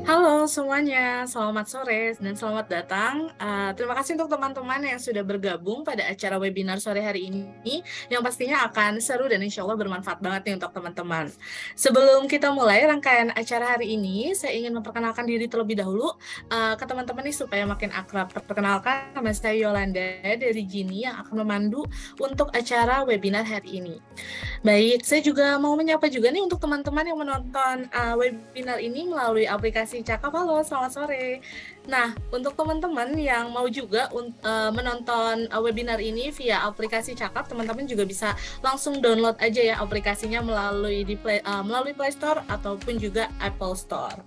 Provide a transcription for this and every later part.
Halo semuanya, selamat sore dan selamat datang. Terima kasih untuk teman-teman yang sudah bergabung pada acara webinar sore hari ini, yang pastinya akan seru dan insya Allah bermanfaat banget nih untuk teman-teman. Sebelum kita mulai rangkaian acara hari ini, saya ingin memperkenalkan diri terlebih dahulu ke teman-teman nih supaya makin akrab. Perkenalkan, nama saya Yolanda dari Gini yang akan memandu untuk acara webinar hari ini. Baik, saya juga mau menyapa juga nih untuk teman-teman yang menonton webinar ini melalui aplikasi Cakap. Halo, selamat sore. Nah, untuk teman-teman yang mau juga menonton webinar ini via aplikasi Cakap, teman-teman juga bisa langsung download aja ya aplikasinya melalui Play Store ataupun juga Apple Store.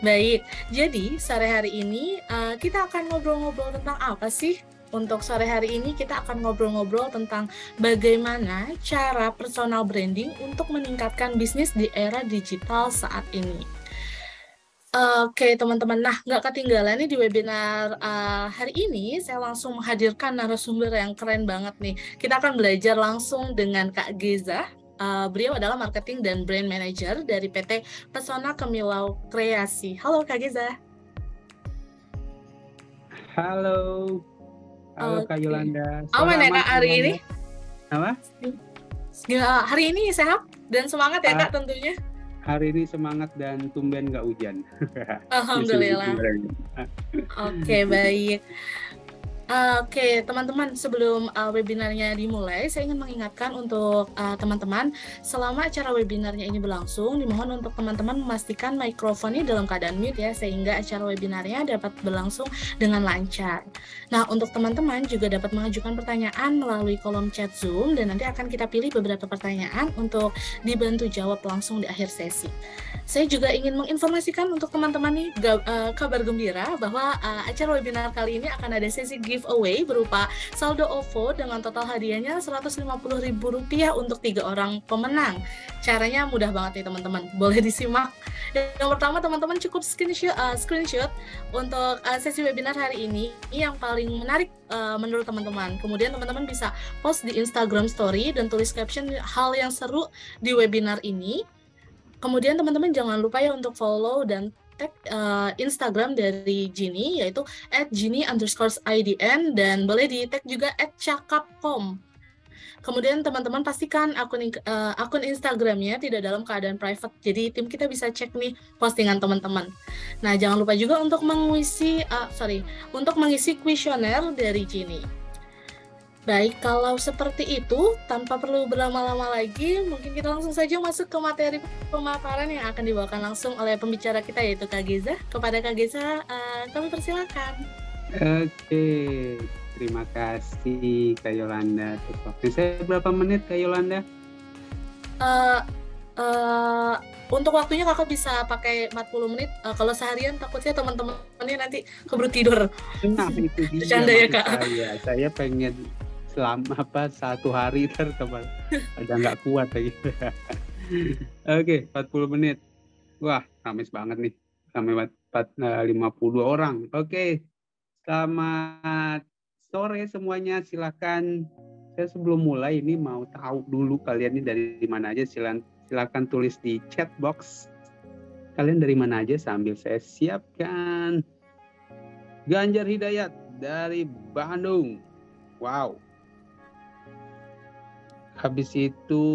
Baik, jadi sore hari ini kita akan ngobrol-ngobrol tentang apa sih? Untuk sore hari ini kita akan ngobrol-ngobrol tentang bagaimana cara personal branding untuk meningkatkan bisnis di era digital saat ini. Oke teman-teman, nah nggak ketinggalan nih di webinar hari ini, saya langsung menghadirkan narasumber yang keren banget nih. Kita akan belajar langsung dengan Kak Geza. Beliau adalah marketing dan brand manager dari PT Pesona Kemilau Kreasi. Halo Kak Geza. Halo, Kak Oke. Yolanda. Sore Aman ya aman Kak Kak hari ini? Yolanda. Apa? Ya, hari ini sehat dan semangat ya Ah, Kak tentunya. hari ini semangat dan tumben nggak hujan. Justru Alhamdulillah. hujan. Oke, baik. Oke, teman-teman, sebelum webinarnya dimulai, saya ingin mengingatkan untuk teman-teman, selama acara webinarnya ini berlangsung, dimohon untuk teman-teman memastikan mikrofonnya dalam keadaan mute ya, sehingga acara webinarnya dapat berlangsung dengan lancar. Nah, untuk teman-teman juga dapat mengajukan pertanyaan melalui kolom chat Zoom, dan nanti akan kita pilih beberapa pertanyaan untuk dibantu jawab langsung di akhir sesi. Saya juga ingin menginformasikan untuk teman-teman nih kabar gembira bahwa acara webinar kali ini akan ada sesi giveaway berupa saldo OVO dengan total hadiahnya Rp150.000 untuk 3 orang pemenang. Caranya mudah banget nih teman-teman, boleh disimak. Yang pertama teman-teman cukup screenshot untuk sesi webinar hari ini yang paling menarik menurut teman-teman. Kemudian teman-teman bisa post di Instagram Story dan tulis caption hal yang seru di webinar ini. Kemudian teman-teman jangan lupa ya untuk follow dan tag Instagram dari Gini, yaitu @gini_idn, dan boleh di tag juga @cakapcom. Kemudian teman-teman pastikan akun Instagramnya tidak dalam keadaan private, jadi tim kita bisa cek nih postingan teman-teman. Nah, jangan lupa juga untuk mengisi kuesioner dari Gini. Baik, kalau seperti itu, tanpa perlu berlama-lama lagi, mungkin kita langsung saja masuk ke materi pemaparan yang akan dibawakan langsung oleh pembicara kita, yaitu Kak Geza. Kepada Kak Geza, kami persilakan. Oke, terima kasih Kak Yolanda. Terus waktu saya berapa menit Kak Yolanda? Untuk waktunya kakak bisa pakai 40 menit. Kalau seharian takutnya teman-temannya nanti keburu tidur. Nah, itu dia Bercanda ya, maksud Kak. saya pengen selama 1 hari terkebal ada nggak kuat lagi. Oke, 40 menit. Wah, rames banget nih. Sampai 50 orang. Oke, selamat sore semuanya. Silakan. Saya sebelum mulai ini mau tahu dulu kalian ini dari mana aja. Silakan tulis di chat box. Kalian dari mana aja sambil saya siapkan. Ganjar Hidayat dari Bandung. Wow. Habis itu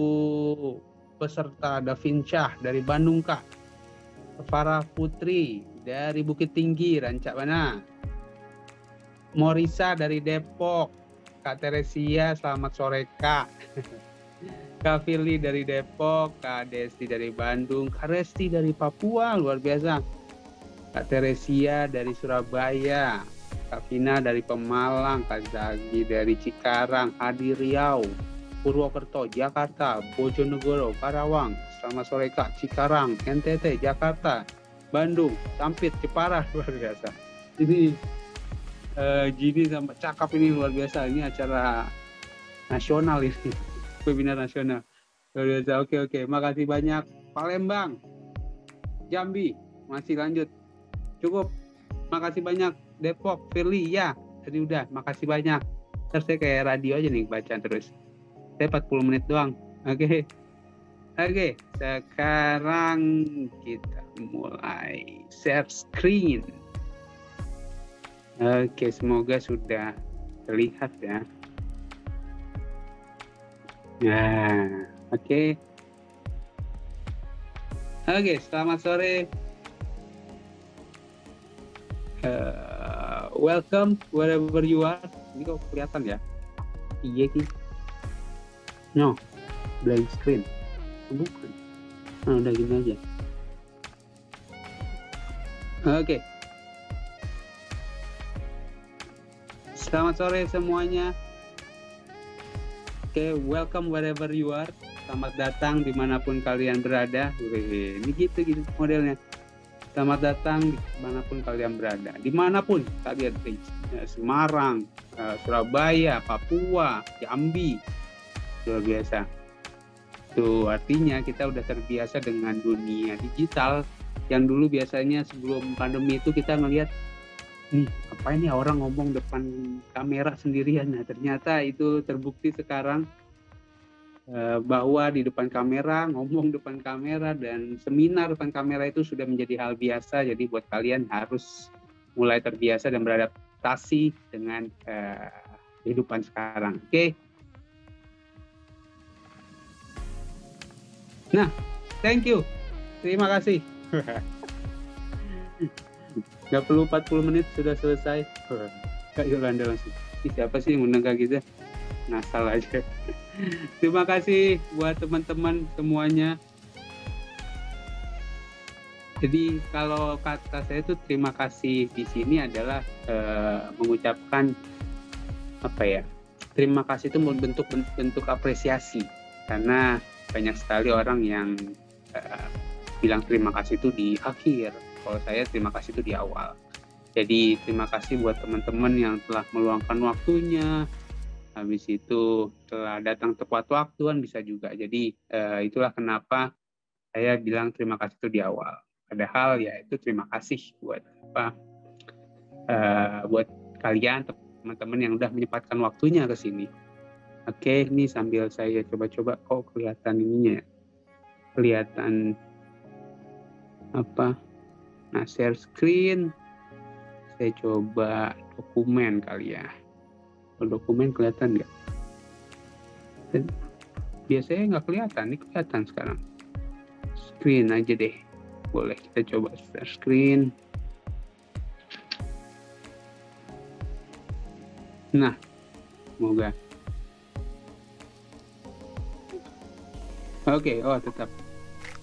peserta Davinsyah dari Bandung Kak. Farah Putri dari Bukit Tinggi, Rancak Bana. Morisa dari Depok. Kak Teresia, selamat sore Kak. Kak Firly dari Depok. Kak Desti dari Bandung. Kak Resti dari Papua, luar biasa. Kak Teresia dari Surabaya. Kak Vina dari Pemalang. Kak Zagi dari Cikarang. Adi Riau. Purwokerto, Jakarta, Bojonegoro, Karawang, selamat sore Kak, Cikarang, NTT, Jakarta, Bandung, Sampit, Jepara, luar biasa. Ini Gini sama Cakap ini luar biasa, ini acara nasional ini, webinar nasional, luar biasa. Oke, makasih banyak. Palembang, Jambi, masih lanjut, cukup, makasih banyak. Depok, Firly, ya, tadi udah, makasih banyak. Terus saya kayak radio aja nih baca terus. Saya 40 menit doang. Oke. Oke, sekarang kita mulai share screen. Oke, semoga sudah terlihat ya. Nah, oke. Oke, selamat sore. Welcome wherever you are. Ini kok kelihatan ya? Iya ki. No, blank screen. Bukan. Nah, udah gini aja. Oke. Selamat sore semuanya. Oke, welcome wherever you are. Selamat datang dimanapun kalian berada. Wih, ini gitu modelnya. Selamat datang dimanapun kalian berada. Dimanapun kalian berada. Semarang, Surabaya, Papua, Jambi. Luar biasa. Itu artinya kita udah terbiasa dengan dunia digital yang dulu biasanya sebelum pandemi itu kita ngelihat nih apa ini orang ngomong depan kamera sendirian. Nah ternyata itu terbukti sekarang bahwa di depan kamera, ngomong depan kamera dan seminar depan kamera itu sudah menjadi hal biasa. Jadi buat kalian harus mulai terbiasa dan beradaptasi dengan kehidupan sekarang. Oke. Nah, thank you. Terima kasih. Nggak perlu 40 menit sudah selesai. Kak Yolanda langsung. Siapa sih yang undang Kak gitu? Ngasal aja. Terima kasih buat teman-teman semuanya. Jadi kalau kata saya itu terima kasih di sini adalah mengucapkan apa ya? Terima kasih itu bentuk apresiasi karena banyak sekali orang yang bilang terima kasih itu di akhir. Kalau saya terima kasih itu di awal. Jadi terima kasih buat teman-teman yang telah meluangkan waktunya. Habis itu telah datang tepat waktu kan bisa juga. Jadi itulah kenapa saya bilang terima kasih itu di awal. Padahal ya itu terima kasih buat buat kalian teman-teman yang udah menyempatkan waktunya ke sini. Oke, ini sambil saya coba-coba kelihatan ininya ya. Kelihatan apa? Nah, share screen. Saya coba dokumen kali ya. Dokumen kelihatan nggak? Biasanya nggak kelihatan, ini kelihatan sekarang. Screen aja deh. Boleh kita coba share screen. Nah, semoga. Oke, tetap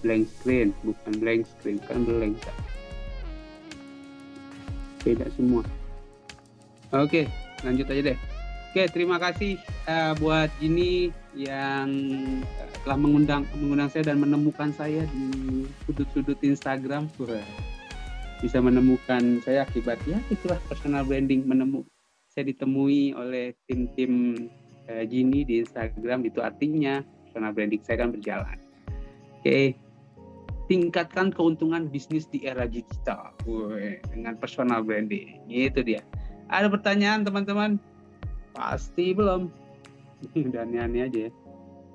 blank screen, bukan blank screen, kan blank. Beda semua. Oke, lanjut aja deh. Oke, terima kasih buat Gini yang telah mengundang saya dan menemukan saya di sudut-sudut Instagram. Bisa menemukan saya akibat ya itulah personal branding saya ditemui oleh tim-tim Gini di Instagram, itu artinya personal branding saya kan berjalan. Oke, tingkatkan keuntungan bisnis di era digital dengan personal branding. Itu dia. Ada pertanyaan teman-teman? Pasti belum. Udah aneh-aneh aja ya.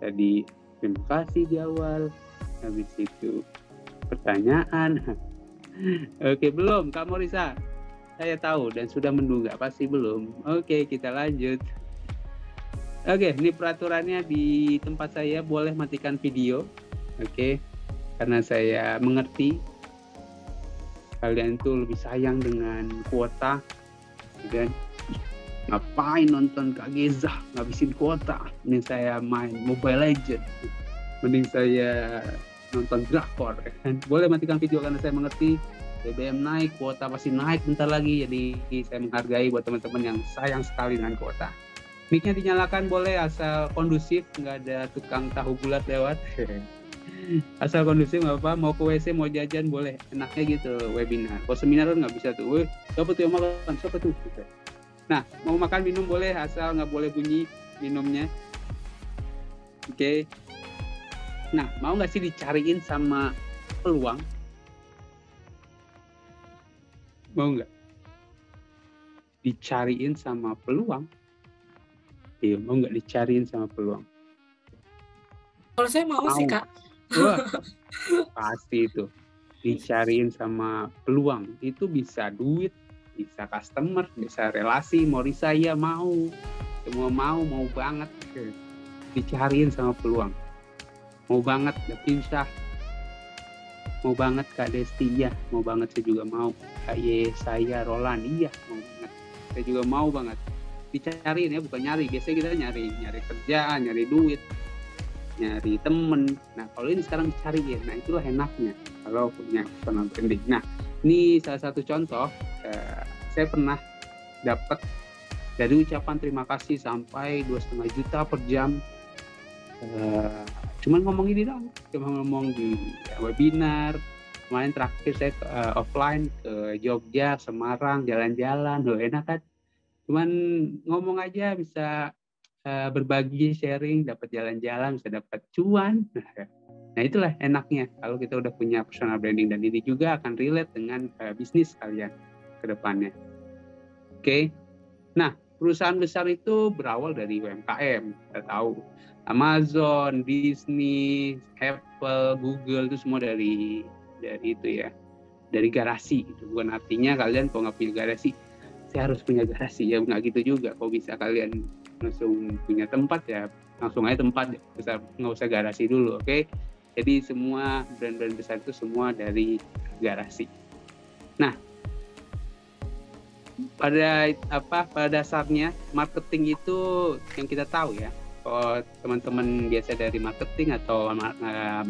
Tadi terima kasih di awal. Habis itu pertanyaan. Oke, belum Kak Morisa. Saya tahu dan sudah menduga pasti belum. Oke, kita lanjut. Oke, ini peraturannya di tempat saya boleh matikan video. Oke, karena saya mengerti kalian itu lebih sayang dengan kuota, dan ngapain nonton Kak Geza ngabisin kuota, mending saya main Mobile Legends, mending saya nonton drakor. Boleh matikan video karena saya mengerti BBM naik, kuota pasti naik bentar lagi, jadi saya menghargai buat teman-teman yang sayang sekali dengan kuota. Mic-nya dinyalakan boleh, asal kondusif, nggak ada tukang tahu bulat lewat. Asal kondusif nggak apa, mau ke WC mau jajan boleh, enaknya gitu webinar. Kalau seminar kan nggak bisa tuh, siapa tuh yang makan, siapa tuh gitu. Nah, mau makan minum boleh, asal nggak boleh bunyi minumnya. Oke. Nah, mau nggak sih dicariin sama peluang? Mau nggak dicariin sama peluang? Iya, mau nggak dicariin sama peluang? Kalau saya mau sih, Kak. Wah, pasti itu. Dicariin sama peluang. Itu bisa duit, bisa customer, bisa relasi, mau saya mau. Semua mau banget. Dicariin sama peluang. Mau banget Kak Pinsah, mau banget Kak Desti, iya. Mau banget saya juga mau. Kak Ye, saya, Roland, iya mau banget. Saya juga mau banget. Dicariin ya, bukan nyari. Biasanya kita nyari kerjaan, nyari duit, nyari temen. Nah kalau ini sekarang dicariin, nah itulah enaknya kalau punya personal branding. Nah ini salah satu contoh, saya pernah dapat dari ucapan terima kasih sampai 2,5 juta per jam. Cuman ngomong ini dong, cuma ngomong di webinar. Kemarin terakhir saya offline ke Jogja, Semarang, jalan-jalan, enak kan. Cuman ngomong aja bisa berbagi, sharing, dapat jalan-jalan, bisa dapat cuan. Nah itulah enaknya kalau kita udah punya personal branding, dan ini juga akan relate dengan bisnis kalian ke depannya. Oke. Nah, perusahaan besar itu berawal dari UMKM. Kita tahu Amazon, Disney, Apple, Google itu semua dari itu ya. Dari garasi gitu. Bukan artinya kalian kalau nggak punya garasi, saya harus punya garasi, ya nggak gitu juga. Kalau bisa kalian langsung punya tempat, ya langsung aja tempat, nggak usah garasi dulu, oke? Jadi semua brand-brand besar itu semua dari garasi. Nah, pada dasarnya marketing itu yang kita tahu ya. Kalau teman-teman biasa dari marketing atau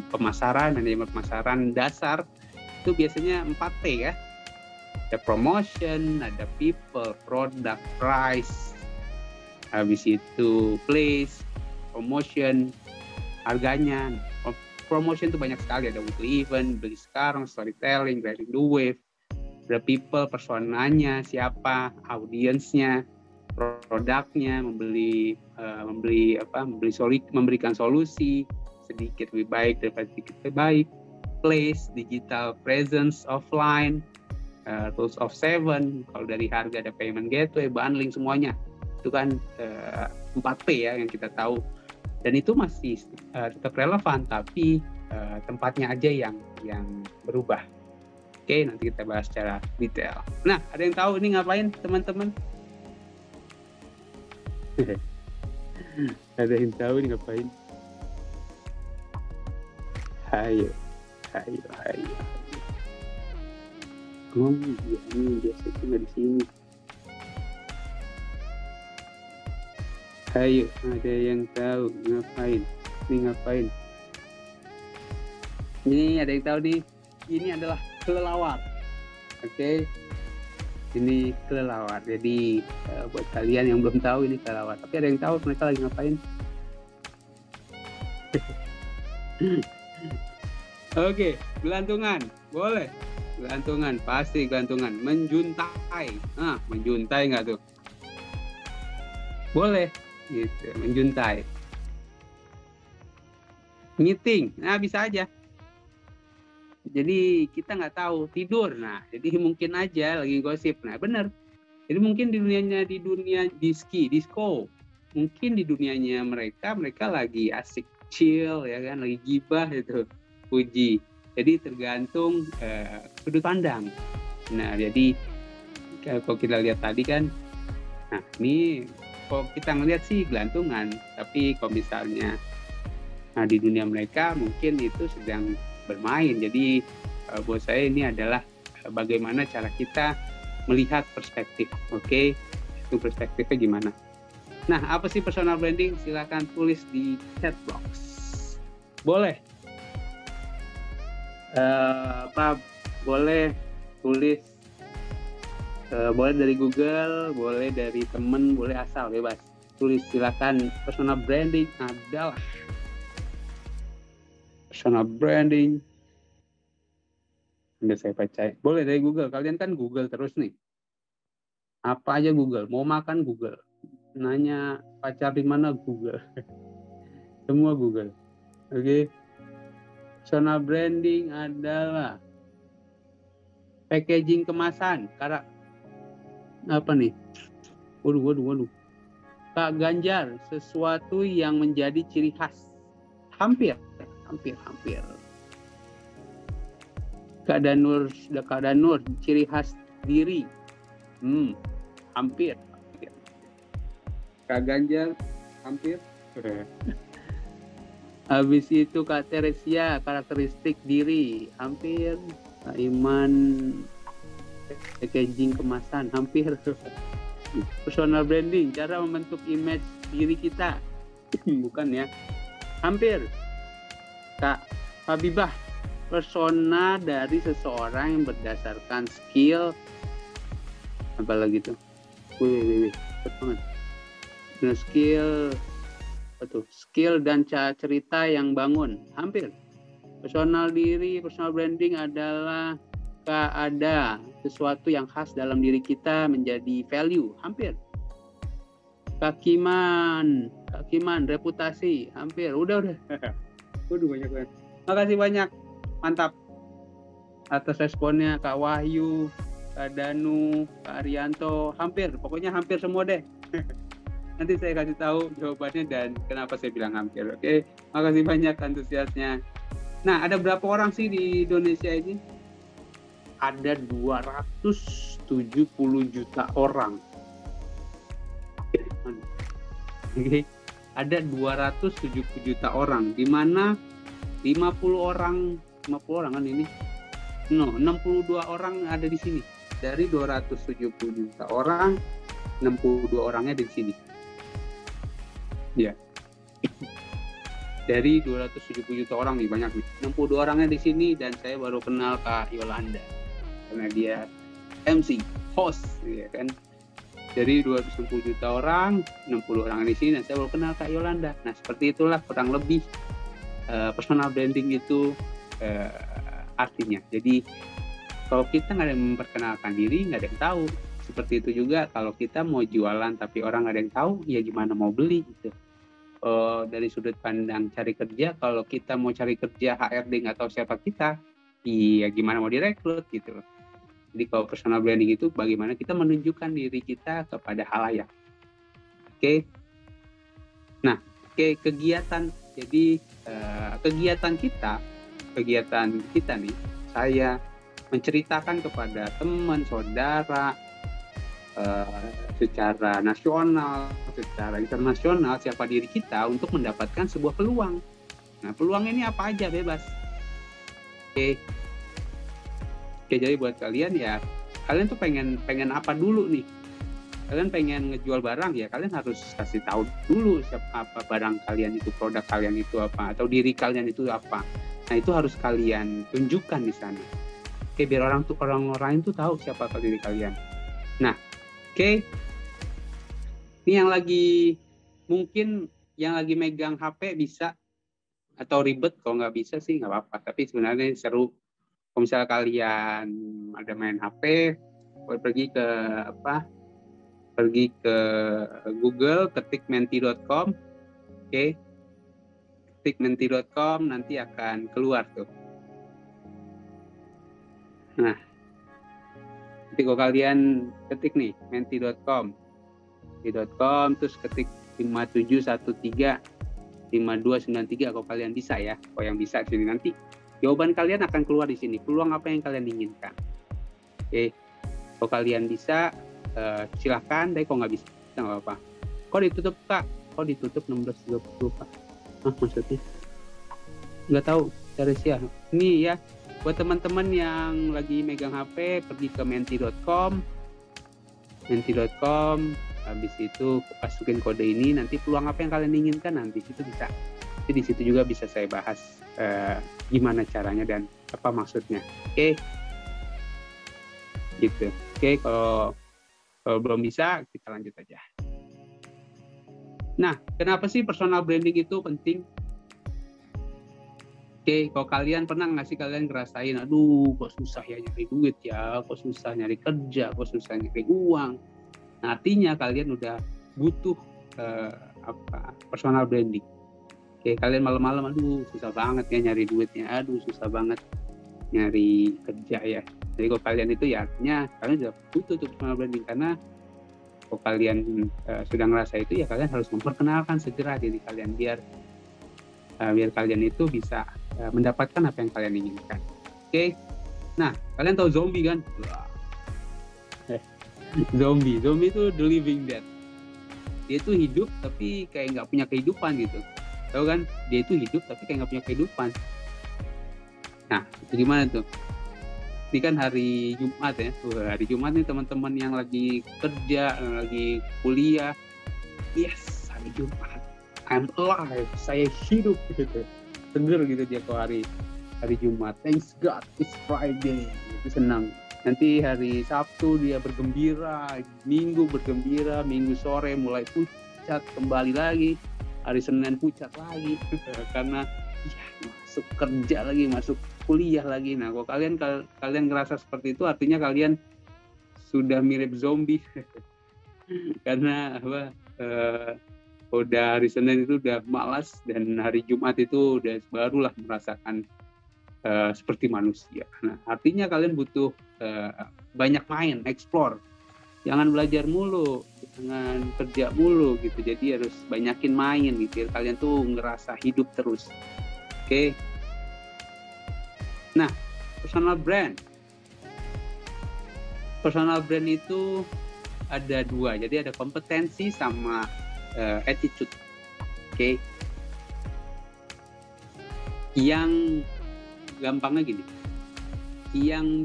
pemasaran, manajemen pemasaran dasar, itu biasanya 4P ya. Ada promotion, ada people, product, price, habis itu place, promotion, harganya. Promotion itu banyak sekali, ada weekly event, beli sekarang, storytelling, riding the wave, ada people, personanya, siapa, audiensnya, produknya, memberikan solusi sedikit lebih baik daripada sedikit lebih baik, place, digital presence, offline, rules of 7, kalau dari harga ada payment gateway, bundling, semuanya itu kan 4P ya yang kita tahu, dan itu masih tetap relevan, tapi tempatnya aja yang berubah. Oke, nanti kita bahas secara detail. Nah, ada yang tahu ini ngapain teman-teman? Ada yang tahu ini ngapain? Hayo. Ini biasa cuma di sini. Hayo, ada yang tahu ngapain? Ini ngapain? Ini ada yang tahu nih? Ini adalah kelelawar. Oke. Ini kelelawar. Jadi buat kalian yang belum tahu ini kelelawar. Tapi ada yang tahu mereka lagi ngapain? Oke, gelantungan. Boleh. Gelantungan, pasti gelantungan. Menjuntai. Nah, menjuntai nggak tuh? Boleh. Gitu, menjuntai. Meeting, nah bisa aja. Jadi kita nggak tahu, tidur. Nah, jadi mungkin aja lagi gosip. Nah, benar. Jadi mungkin di dunia disco, mungkin di dunianya mereka lagi asik chill ya kan, lagi gibah itu, puji. Jadi tergantung sudut pandang. Nah, jadi kalau kita lihat tadi kan, nah ini kalau kita ngelihat sih gelantungan, tapi kalau misalnya di dunia mereka mungkin itu sedang bermain. Jadi buat saya ini adalah bagaimana cara kita melihat perspektif. Oke, itu perspektifnya gimana? Nah, apa sih personal branding? Silakan tulis di chat box. Boleh. Boleh tulis. Boleh dari Google, boleh dari temen, boleh asal, bebas. Tulis, silakan. Personal branding adalah personal branding. Udah saya baca. Boleh dari Google. Kalian kan Google terus nih. Apa aja Google. Mau makan Google. Nanya pacar di mana Google. Semua Google. Oke. Personal branding adalah packaging kemasan. Karena apa nih? Waduh. Kak Ganjar, sesuatu yang menjadi ciri khas. Hampir hampir. Kak Danur, ciri khas diri. Hampir. Kak Ganjar, hampir. Habis itu Kak Teresia, karakteristik diri, hampir. Kak Iman, packaging kemasan, hampir. Personal branding, cara membentuk image diri kita. Bukan ya, hampir. Kak Habibah, persona dari seseorang yang berdasarkan skill, apalagi tuh, cepet banget. Nah, skill dan cerita yang bangun, hampir. Personal diri, personal branding adalah ada sesuatu yang khas dalam diri kita menjadi value, hampir. Kak Kiman, reputasi, hampir. Udah. Waduh, banyak banget. Makasih banyak, mantap atas responnya. Kak Wahyu, Kak Danu, Kak Arianto, hampir. Pokoknya hampir semua deh. Nanti saya kasih tahu jawabannya dan kenapa saya bilang hampir. Oke, makasih banyak antusiasnya. Nah, ada berapa orang sih di Indonesia ini? Ada 270 juta orang. Oke. Ada 270 juta orang, di mana 50 orang kan ini. 62 orang ada di sini. Dari 270 juta orang, 62 orangnya di sini. Ya. Dari 270 juta orang nih, banyak nih. 62 orangnya di sini dan saya baru kenal Kak Yolanda. Karena dia MC, host, ya kan. Dari 260 juta orang, 60 orang di sini, dan saya baru kenal Kak Yolanda. Nah, seperti itulah kurang lebih personal branding itu artinya. Jadi, kalau kita nggak ada yang memperkenalkan diri, nggak ada yang tahu. Seperti itu juga kalau kita mau jualan tapi orang nggak ada yang tahu, ya gimana mau beli gitu. Dari sudut pandang cari kerja, kalau kita mau cari kerja HRD nggak tahu siapa kita, iya gimana mau direkrut gitu loh. Jadi kalau personal branding itu bagaimana kita menunjukkan diri kita kepada halayak. Oke. Nah, kegiatan. Jadi kegiatan kita nih, saya menceritakan kepada teman, saudara, secara nasional, secara internasional siapa diri kita untuk mendapatkan sebuah peluang. Nah, peluang ini apa aja, bebas. Oke, jadi buat kalian ya, kalian tuh pengen apa dulu nih? Kalian pengen ngejual barang ya, kalian harus kasih tahu dulu siapa apa barang kalian itu, produk kalian itu apa, atau diri kalian itu apa. Nah, itu harus kalian tunjukkan di sana. Oke, biar orang-orang itu tahu siapa diri kalian. Nah, oke. Ini yang lagi megang HP bisa, atau ribet, kalau nggak bisa sih nggak apa-apa. Tapi sebenarnya seru. Kalau misalnya kalian ada main HP, pergi ke Google, ketik menti.com, oke, ketik menti.com, nanti akan keluar tuh. Nah, nanti kalau kalian ketik nih menti.com, terus ketik 57135293 kalau kalian bisa ya, kalau yang bisa sini nanti jawaban kalian akan keluar di sini, peluang apa yang kalian inginkan. Oke, kalau kalian bisa silahkan, deh kalau nggak bisa nggak apa-apa. Kok ditutup Kak? Kok ditutup 16.30 Pak? Maksudnya nggak tahu, Teresia. Ini ya buat teman-teman yang lagi megang HP, pergi ke menti.com, habis itu masukin kode ini, nanti peluang apa yang kalian inginkan nanti itu bisa. Jadi di situ juga bisa saya bahas gimana caranya dan apa maksudnya. Oke. Gitu. Oke, kalau belum bisa kita lanjut aja. Nah, kenapa sih personal branding itu penting? Oke, kalau kalian pernah nggak sih kalian ngerasain, aduh kok susah ya nyari duit ya, kok susah nyari kerja, kok susah nyari uang. Nah, artinya kalian udah butuh personal branding. Oke, kalian malam-malam, aduh susah banget ya nyari duitnya, aduh susah banget nyari kerja ya. Jadi kalau kalian itu ya artinya kalian sudah butuh tuh personal branding, karena kalau kalian sudah ngerasa itu ya kalian harus memperkenalkan segera diri kalian biar biar kalian itu bisa mendapatkan apa yang kalian inginkan. Oke. Nah, kalian tahu zombie kan? Zombie itu the living dead. Dia itu hidup tapi kayak nggak punya kehidupan gitu. Tahu kan? Dia itu hidup tapi kayak nggak punya kehidupan. Nah, itu gimana tuh? Ini kan hari Jumat ya. Hari Jumat nih teman-teman yang lagi kerja, lagi kuliah. Yes, hari Jumat. I'm alive. Saya hidup gitu. Seger gitu dia kalau hari Jumat. Thanks God, it's Friday. Itu senang. Nanti hari Sabtu dia bergembira, Minggu bergembira, Minggu sore mulai pucat kembali lagi, hari Senin pucat lagi karena ya masuk kerja lagi, masuk kuliah lagi. Nah, kalau kalian ngerasa seperti itu, artinya kalian sudah mirip zombie karena udah hari Senin itu udah malas dan hari Jumat itu udah barulah merasakan seperti manusia. Nah, artinya kalian butuh banyak main, explore. Jangan belajar mulu, jangan kerja mulu gitu. Jadi harus banyakin main gitu. Kalian tuh ngerasa hidup terus. Oke. Nah, personal brand. Personal brand itu ada dua. Jadi ada kompetensi sama attitude. Oke. Yang gampangnya gini, yang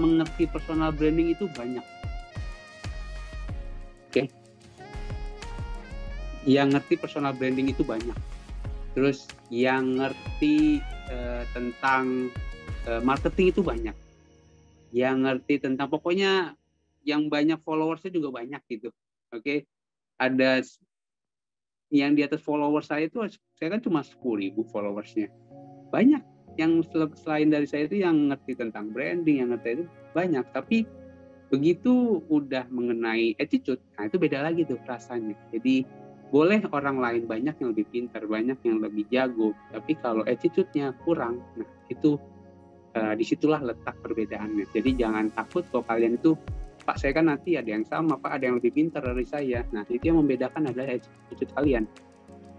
mengerti personal branding itu banyak. Oke. Yang ngerti personal branding itu banyak. Terus yang ngerti tentang marketing itu banyak. Yang ngerti tentang, pokoknya yang banyak followersnya juga banyak gitu. Oke. Ada yang di atas followers saya itu, saya kan cuma 10.000 followersnya. Banyak yang selain dari saya itu yang ngerti tentang branding, yang ngerti itu banyak. Tapi begitu udah mengenai attitude, nah itu beda lagi tuh rasanya. Jadi boleh orang lain banyak yang lebih pintar, banyak yang lebih jago, tapi kalau attitude-nya kurang, nah itu disitulah letak perbedaannya. Jadi jangan takut kalau kalian itu, Pak saya kan nanti ada yang sama, Pak ada yang lebih pintar dari saya. Nah itu yang membedakan adalah attitude kalian.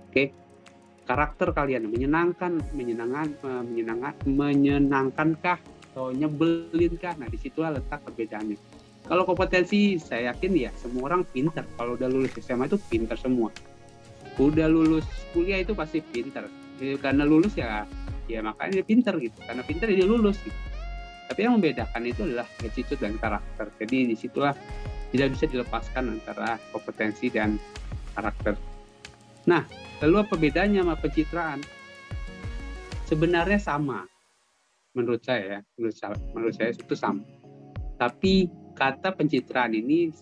Oke. Karakter kalian menyenangkankah atau nyebelinkah? Nah disitulah letak perbedaannya. Kalau kompetensi saya yakin ya semua orang pintar. Kalau udah lulus SMA itu pintar semua. Udah lulus kuliah itu pasti pintar. Karena lulus ya makanya dia pintar gitu. Karena pintar dia lulus gitu. Tapi yang membedakan itu adalah attitude dan karakter. Jadi disitulah tidak bisa dilepaskan antara kompetensi dan karakter. Nah, lalu apa bedanya sama pencitraan? Sebenarnya sama, menurut saya itu sama. Tapi kata pencitraan ini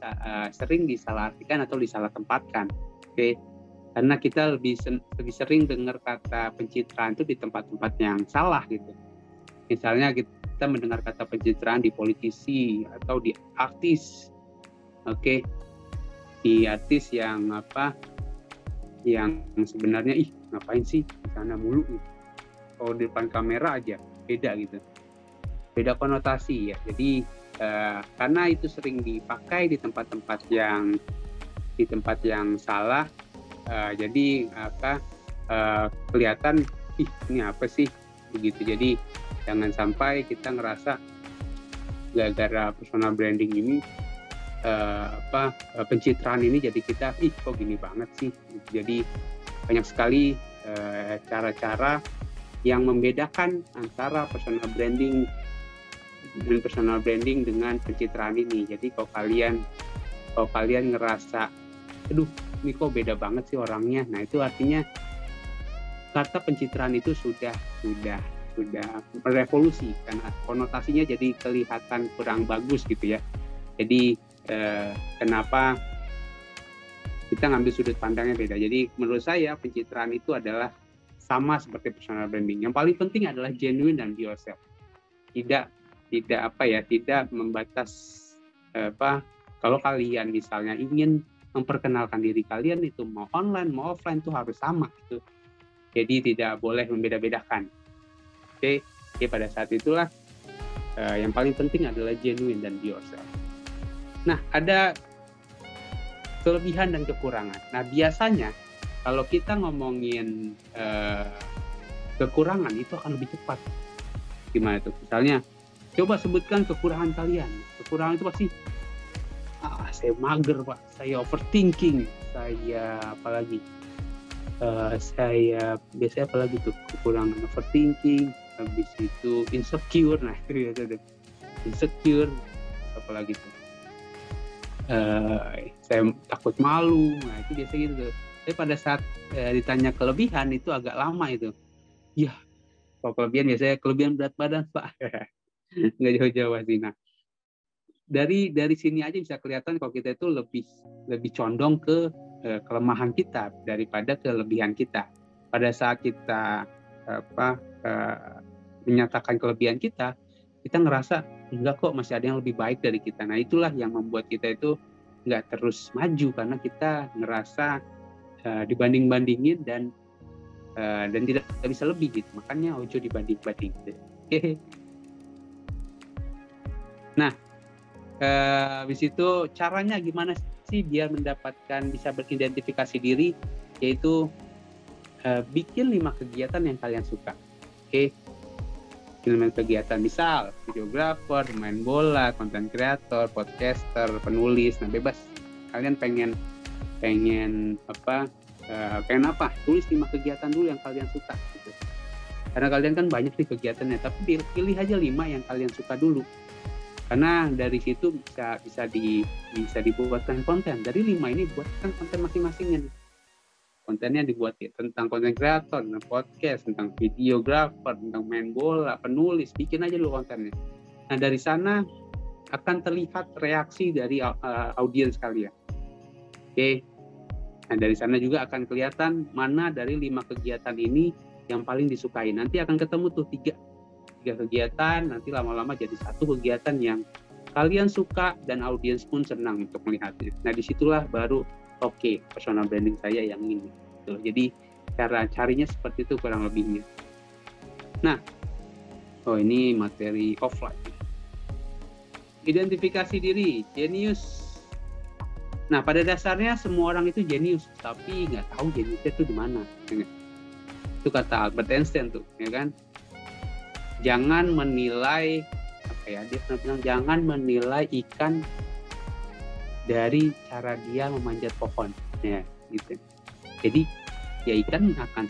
sering disalahartikan atau disalah tempatkan. Oke, karena kita lebih sering dengar kata pencitraan itu di tempat-tempat yang salah gitu. Misalnya kita mendengar kata pencitraan di politisi atau di artis. Oke, di artis yang yang sebenarnya ngapain sih di sana mulu gitu. Kalau di depan kamera aja beda gitu, beda konotasi ya. Jadi karena itu sering dipakai di tempat-tempat yang salah, jadi kelihatan ini apa sih begitu. Jadi jangan sampai kita ngerasa gara-gara personal branding ini pencitraan ini jadi kita kok gini banget sih. Jadi banyak sekali cara-cara yang membedakan antara personal branding dengan pencitraan ini. Jadi kalau kalian ngerasa aduh ini kok beda banget sih orangnya, nah itu artinya kata pencitraan itu sudah berevolusi karena konotasinya jadi kelihatan kurang bagus gitu ya. Jadi kenapa kita ngambil sudut pandangnya beda. Jadi menurut saya pencitraan itu adalah sama seperti personal branding. Yang paling penting adalah genuine dan be yourself. Tidak membatas kalau kalian misalnya ingin memperkenalkan diri kalian itu mau online mau offline itu harus sama gitu. Jadi tidak boleh membeda-bedakan. Oke, pada saat itulah yang paling penting adalah genuine dan be yourself. Nah, ada kelebihan dan kekurangan. Nah, biasanya Kalau kita ngomongin kekurangan itu akan lebih cepat. Gimana tuh? Misalnya, coba sebutkan kekurangan kalian. Kekurangan itu pasti, saya mager Pak, saya overthinking, saya apalagi, saya biasanya apalagi tuh kekurangan overthinking, habis itu insecure, nah itu biasa tuh insecure, apalagi tuh saya takut malu, nah itu biasa gitu tuh. Tapi pada saat ditanya kelebihan itu agak lama itu. Ya, kalau kelebihan biasanya kelebihan berat badan Pak, nggak jauh-jauh sih. Nah, dari sini aja bisa kelihatan kalau kita itu lebih condong ke kelemahan kita daripada kelebihan kita. Pada saat kita menyatakan kelebihan kita ngerasa enggak kok, masih ada yang lebih baik dari kita. Nah, itulah yang membuat kita itu nggak terus maju karena kita ngerasa dibanding-bandingin dan tidak bisa lebih gitu. Makanya ojo dibanding-banding. Nah, habis itu caranya gimana sih biar bisa beridentifikasi diri, yaitu bikin 5 kegiatan yang kalian suka. Oke. 5 kegiatan, misal videografer, main bola, konten kreator, podcaster, penulis. Nah, bebas. Kalian pengen apa? Tulis 5 kegiatan dulu yang kalian suka gitu. Karena kalian kan banyak nih kegiatannya, tapi pilih aja 5 yang kalian suka dulu. Karena dari situ bisa dibuatkan konten. Dari 5 ini buatkan konten masing-masingnya. Kontennya dibuat tentang konten kreator, tentang podcast, tentang videografer, tentang main bola, penulis, bikin aja lu kontennya. Nah, dari sana akan terlihat reaksi dari audiens kalian. Oke. Nah, dari sana juga akan kelihatan mana dari 5 kegiatan ini yang paling disukai. Nanti akan ketemu tuh 3 kegiatan, nanti lama-lama jadi 1 kegiatan yang kalian suka dan audiens pun senang untuk melihatnya. Nah, disitulah baru oke, personal branding saya yang ini. Jadi cara carinya seperti itu kurang lebihnya. Nah, ini materi offline. Identifikasi diri, jenius. Nah, pada dasarnya semua orang itu jenius, tapi nggak tahu jeniusnya itu di mana. Itu kata Albert Einstein tuh, ya kan? Jangan menilai dia pernah bilang, jangan menilai ikan dari cara dia memanjat pohon, ya gitu. Jadi ya ikan nggak akan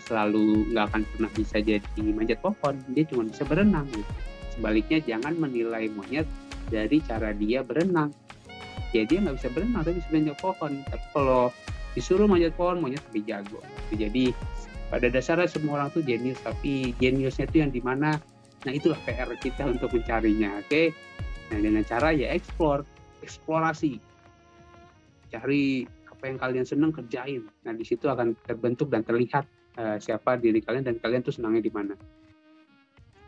pernah bisa jadi manjat pohon, dia cuma bisa berenang gitu. Sebaliknya jangan menilai monyet dari cara dia berenang, ya dia nggak bisa berenang tapi bisa manjat pohon. Tapi kalau disuruh manjat pohon, monyet lebih jago. Jadi pada dasarnya semua orang tuh jenius, tapi jeniusnya itu yang di mana? Nah, itulah PR kita untuk mencarinya, oke? Nah, dengan cara ya eksplorasi, cari apa yang kalian senang, kerjain. Nah, di situ akan terbentuk dan terlihat siapa diri kalian dan kalian tuh senangnya di mana.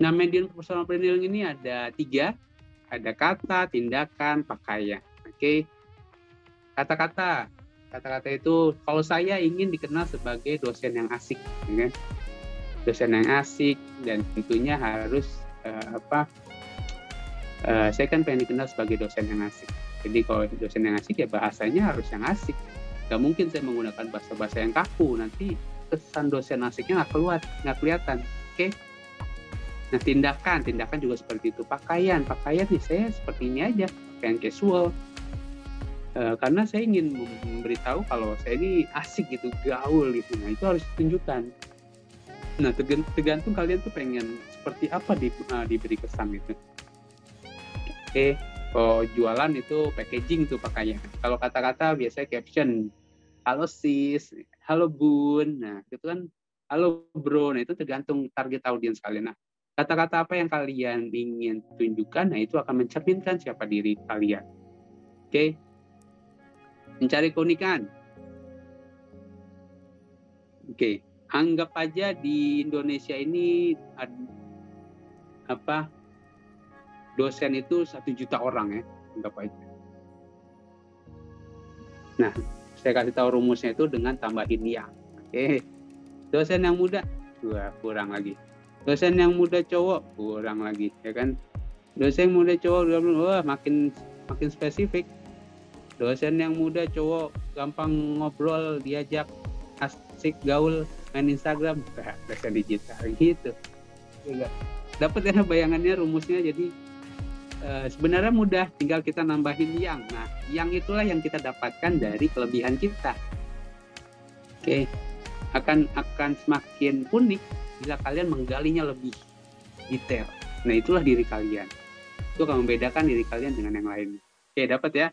Nah, medium personal branding ini ada 3, ada kata, tindakan, pakaian, oke? Kata-kata itu, kalau saya ingin dikenal sebagai dosen yang asik, ya kan? Dosen yang asik, dan tentunya harus saya kan pengen dikenal sebagai dosen yang asik. Jadi kalau dosen yang asik ya bahasanya harus yang asik. Gak mungkin saya menggunakan bahasa yang kaku, nanti kesan dosen asiknya nggak kelihatan. Oke? Nah, tindakan juga seperti itu. Pakaian nih saya seperti ini aja, pakaian casual. Karena saya ingin memberitahu kalau saya ini asik gitu, gaul gitu. Nah, itu harus ditunjukkan. Nah, tergantung kalian tuh pengen seperti apa diberi kesan itu. Oke, kalau jualan itu packaging tuh pakaian. Kalau kata-kata biasanya caption, halo sis, halo bun. Nah, itu kan halo bro. Nah, itu tergantung target audiens kalian. Nah, kata-kata apa yang kalian ingin tunjukkan, nah itu akan mencerminkan siapa diri kalian. Oke, mencari keunikan. Oke. Anggap aja di Indonesia ini dosen itu 1 juta orang ya, anggap aja. Nah, saya kasih tahu rumusnya itu dengan tambahin yang. Oke. Dosen yang muda, kurang lagi. Dosen yang muda cowok, kurang lagi, ya kan? Dosen yang muda cowok, makin spesifik. Dosen yang muda cowok gampang ngobrol, diajak asik gaul main Instagram, fashion digital gitu. Dapat ya bayangannya, rumusnya. Jadi sebenarnya mudah, tinggal kita nambahin yang. Nah, yang itulah yang kita dapatkan dari kelebihan kita. Oke. Akan semakin unik bila kalian menggalinya lebih detail. Nah, itulah diri kalian. Itu akan membedakan diri kalian dengan yang lain. Oke, dapat ya?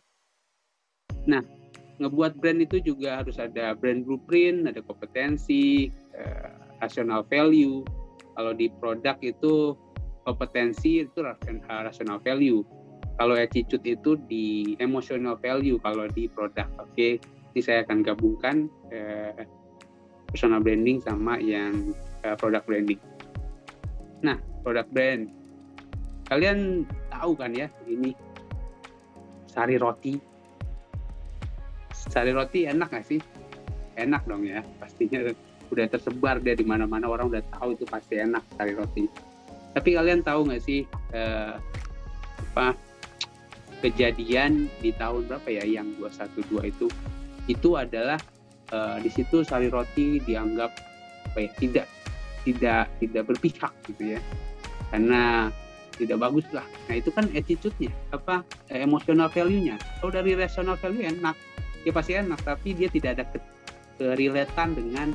Nah, ngebuat brand itu juga harus ada brand blueprint, ada kompetensi, rational value. Kalau di produk itu kompetensi itu rational value. Kalau attitude itu di emotional value kalau di produk. Oke, ini saya akan gabungkan personal branding sama yang product branding. Nah, product brand. Kalian tahu kan ya, ini sari roti. Sari roti enak nggak sih? Enak dong ya, pastinya udah tersebar dia di mana-mana, orang udah tahu itu pasti enak sari roti. Tapi kalian tahu nggak sih kejadian di tahun berapa ya, yang 212 itu adalah di situ sari roti dianggap tidak berpihak gitu ya, karena tidak bagus lah. Nah, itu kan attitude-nya, emotional value-nya. Kalau dari rational value enak, ya pasti enak, tapi dia tidak ada kerelatan dengan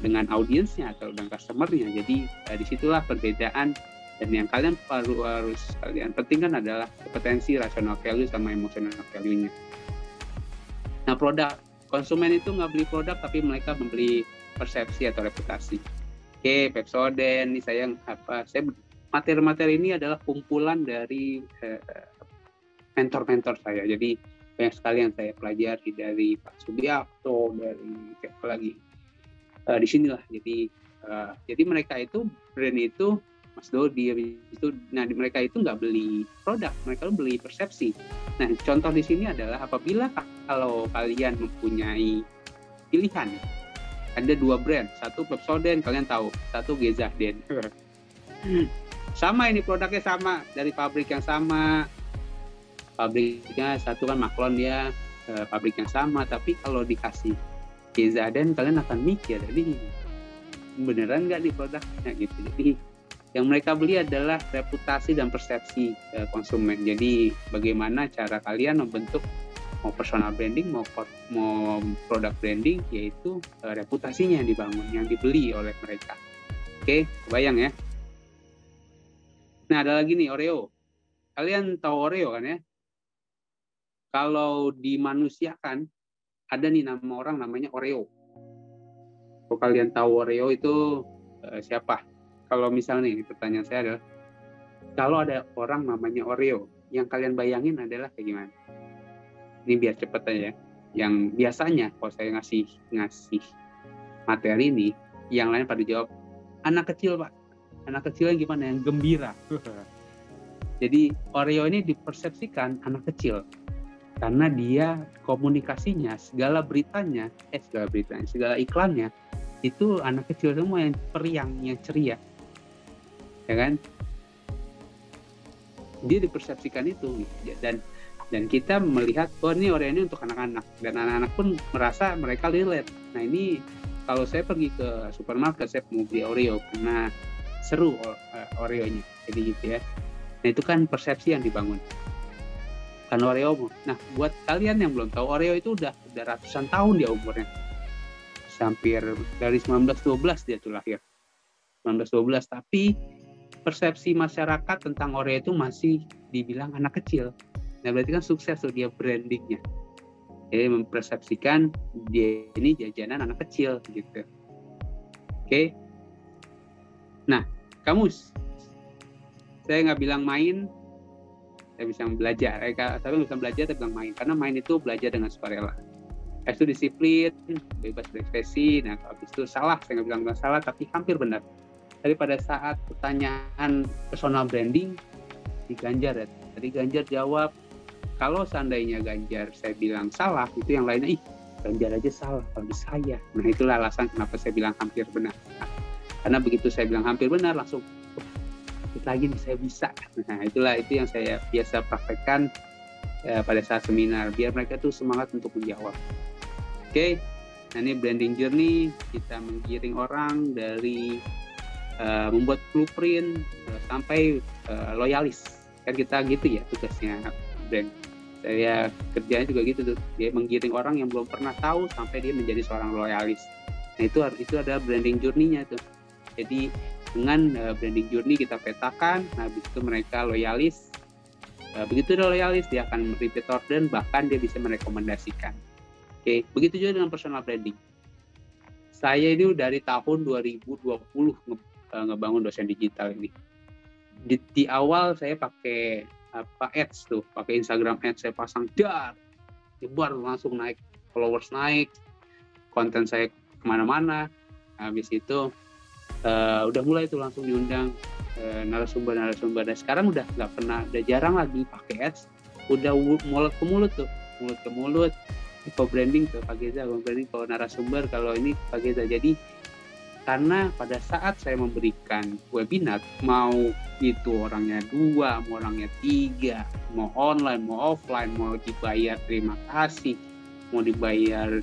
dengan audiensnya atau dengan customer-nya. Jadi disitulah perbedaan, dan yang kalian harus kalian pentingkan adalah kompetensi, rational value sama emotional value-nya. Nah, produk, konsumen itu nggak beli produk, tapi mereka membeli persepsi atau reputasi. Oke, Pepsodent, ini saya materi-materi ini adalah kumpulan dari mentor-mentor saya. Jadi banyak sekali yang saya pelajari dari Pak Subiakto, dari siapa lagi, di sinilah. Jadi mereka itu brand itu, Mas Dodi itu, nah mereka itu nggak beli produk, mereka beli persepsi. Nah, contoh di sini adalah apabila kalau kalian mempunyai pilihan, ada 2 brand, satu Pepsodent kalian tahu, satu Gezahden. Sama, ini produknya sama, dari pabrik yang sama, pabriknya satu kan Maklon ya, pabrik yang sama, tapi kalau dikasih Gezahden kalian akan mikir, ini beneran nggak di produknya gitu. Jadi yang mereka beli adalah reputasi dan persepsi konsumen. Jadi bagaimana cara kalian membentuk mau personal branding mau product branding, yaitu reputasinya yang dibangun, yang dibeli oleh mereka. Oke, kebayang ya. Nah, ada lagi nih, Oreo. Kalian tahu Oreo kan ya? Kalau dimanusiakan, ada nih nama orang namanya Oreo. Kalau kalian tahu Oreo itu siapa? Kalau misalnya nih, pertanyaan saya adalah, kalau ada orang namanya Oreo, yang kalian bayangin adalah kayak gimana? Ini biar cepet aja. Yang biasanya kalau saya ngasih materi ini, yang lain pada jawab, anak kecil Pak. Anak kecil yang gimana? Yang gembira. Jadi Oreo ini dipersepsikan anak kecil, karena dia komunikasinya, segala iklannya, itu anak kecil semua yang periang, yang ceria. Ya kan? Dia dipersepsikan itu, dan kita melihat, oh ini Oreo ini untuk anak-anak, dan anak-anak pun merasa mereka relate. Nah, ini kalau saya pergi ke supermarket, saya mau beli Oreo karena seru Oreo-nya, jadi gitu ya. Nah, itu kan persepsi yang dibangun kan Oreo. Nah, buat kalian yang belum tahu, Oreo itu udah ratusan tahun dia umurnya, hampir dari 1912 dia tuh lahir, 1912, tapi persepsi masyarakat tentang Oreo itu masih dibilang anak kecil. Nah, berarti kan sukses tuh dia brandingnya. Jadi mempersepsikan dia ini jajanan anak kecil gitu. Oke. Nah, kamu, saya nggak bilang main, saya bisa belajar. Saya bisa belajar tapi bilang main, karena main itu belajar dengan sukarela. Itu disiplin, bebas berekspresi. Nah, kalau itu salah, saya nggak bilang salah, tapi hampir benar. Tapi pada saat pertanyaan personal branding di Ganjar ya, tadi Ganjar jawab, kalau seandainya Ganjar saya bilang salah, itu yang lainnya, Ganjar aja salah, kalau di saya. Nah, itulah alasan kenapa saya bilang hampir benar. Karena begitu saya bilang hampir benar, langsung lagi nih saya bisa. Nah, itu yang saya biasa praktekkan pada saat seminar, biar mereka tuh semangat untuk menjawab. Oke, nah ini branding journey, kita menggiring orang dari membuat blueprint sampai loyalis. Kan kita gitu ya tugasnya brand. Saya kerjanya juga gitu tuh, dia menggiring orang yang belum pernah tahu sampai dia menjadi seorang loyalis. Nah itu adalah branding journey-nya tuh. Jadi dengan branding journey kita petakan, nah habis itu mereka loyalis. Begitu dia loyalis, dia akan repeat order, bahkan dia bisa merekomendasikan. Oke, begitu juga dengan personal branding. Saya ini dari tahun 2020 ngebangun dosen digital ini. Di awal saya pakai ads tuh, pakai Instagram ads, saya pasang nyebar langsung naik, followers naik, konten saya kemana-mana. Habis itu udah mulai tuh langsung diundang narasumber. Dan sekarang udah jarang lagi pakai ads, udah mulut ke mulut. Kalau branding ke Pak Geza, kalau branding kalau narasumber, kalau ini Pak Geza. Jadi karena pada saat saya memberikan webinar, mau itu orangnya 2, mau orangnya 3, mau online, mau offline, mau dibayar terima kasih, mau dibayar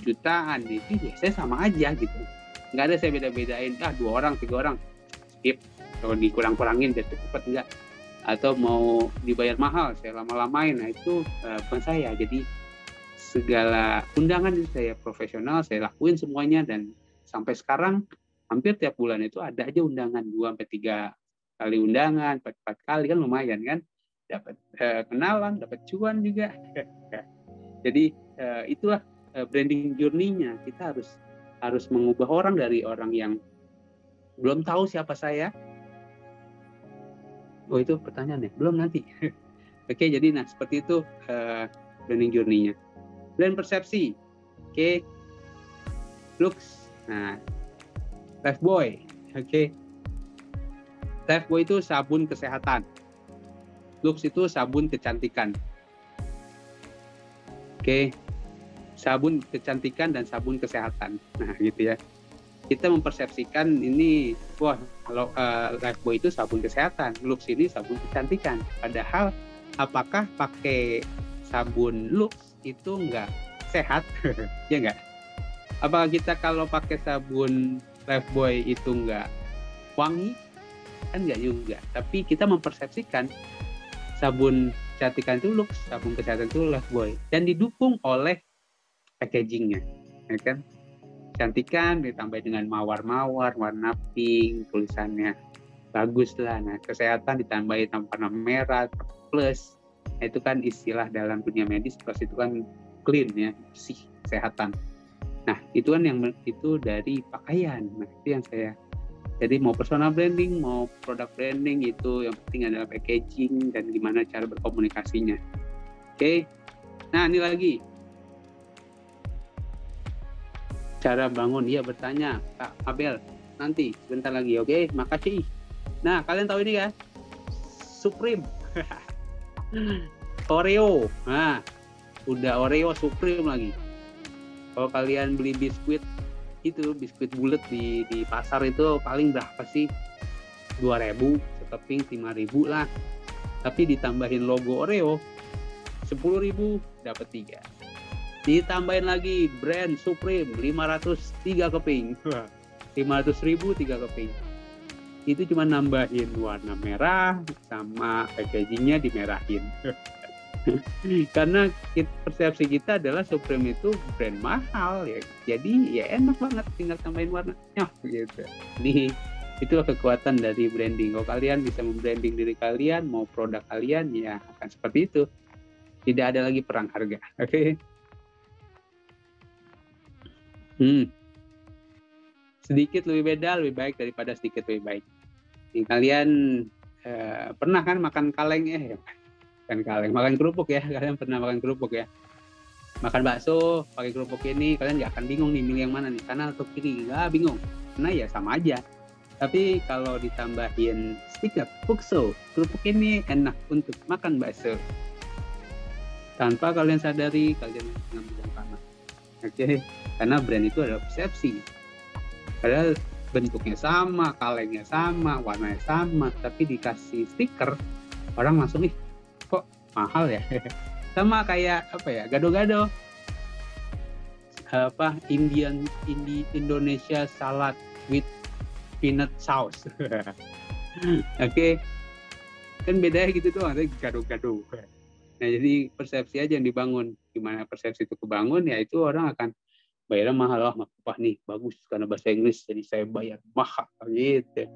jutaan, itu ya saya sama aja gitu. Nggak ada saya beda-bedain, 2 orang, 3 orang, skip, kalau dikurang-kurangin biar cepat enggak. Atau mau dibayar mahal, saya lama-lamain, nah itu bukan saya. Jadi segala undangan itu saya profesional, saya lakuin semuanya, dan sampai sekarang hampir tiap bulan itu ada aja undangan 2-3 kali undangan, 4 kali kan lumayan kan, dapat kenalan, dapat cuan juga. Jadi itulah branding journey-nya. Kita harus mengubah orang dari orang yang belum tahu siapa saya. Oh itu pertanyaannya, belum nanti. Oke, jadi seperti itu branding journey-nya. Brand persepsi, oke, looks. Nah, Lifebuoy, oke. Lifebuoy itu sabun kesehatan. Lux itu sabun kecantikan. Oke. Sabun kecantikan dan sabun kesehatan. Nah, gitu ya. Kita mempersepsikan ini, kalau Lifebuoy itu sabun kesehatan, Lux ini sabun kecantikan. Padahal apakah pakai sabun Lux itu nggak sehat? Ya nggak? Apakah kita kalau pakai sabun Lifebuoy itu nggak wangi? Kan nggak juga. Tapi kita mempersepsikan sabun kecantikan itu Lux, sabun kesehatan itu Lifebuoy, dan didukung oleh packagingnya, ya kan? Kecantikan ditambah dengan mawar-mawar, warna pink, tulisannya bagus lah. Nah, kesehatan ditambahin warna merah plus. Nah, itu kan istilah dalam dunia medis, plus itu kan clean ya, bersih, kesehatan. Nah, itu kan yang itu dari pakaian. Nah, itu yang saya. Jadi mau personal branding, mau product branding, itu yang penting adalah packaging dan gimana cara berkomunikasinya. Oke. Nah, ini lagi. Cara bangun, ya bertanya, Kak Abel, nanti sebentar lagi, oke? Makasih. Nah, kalian tahu ini kan? Supreme. Oreo. Nah, udah Oreo Supreme lagi. Kalau kalian beli biskuit bulat di pasar itu paling berapa sih? 2.000, sekeping 5.000 lah. Tapi ditambahin logo Oreo, 10.000 dapat 3. Ditambahin lagi brand Supreme, 503 keping. 500.000 3 keping. Itu cuma nambahin warna merah sama packagingnya dimerahin. Karena persepsi kita adalah Supreme itu brand mahal ya, jadi ya enak banget tinggal tambahin warnanya gitu. Jadi itulah kekuatan dari branding. Kalau kalian bisa membranding diri kalian, mau produk kalian, ya akan seperti itu. Tidak ada lagi perang harga. Oke. Sedikit lebih beda lebih baik daripada sedikit lebih baik. Nih, kalian pernah kan makan kaleng makan kerupuk ya, kalian pernah makan kerupuk ya, makan bakso pakai kerupuk ini, kalian nggak akan bingung nih milih yang mana nih, kanan atau kiri, nggak bingung, karena ya sama aja. Tapi kalau ditambahin stiker bakso, kerupuk ini enak untuk makan bakso, tanpa kalian sadari kalian ngambil yang kanan. Oke, karena brand itu adalah persepsi. Padahal bentuknya sama, kalengnya sama, warnanya sama, tapi dikasih stiker, orang langsung kok mahal ya. Sama kayak gado-gado. Indonesia salad with peanut sauce. Oke. Kan bedanya gitu doang, gaduh-gaduh. Nah, jadi persepsi aja yang dibangun. Gimana persepsi itu kebangun, ya itu orang akan bayarnya mahal. Wah nih bagus karena bahasa Inggris, jadi saya bayar mahal gitu.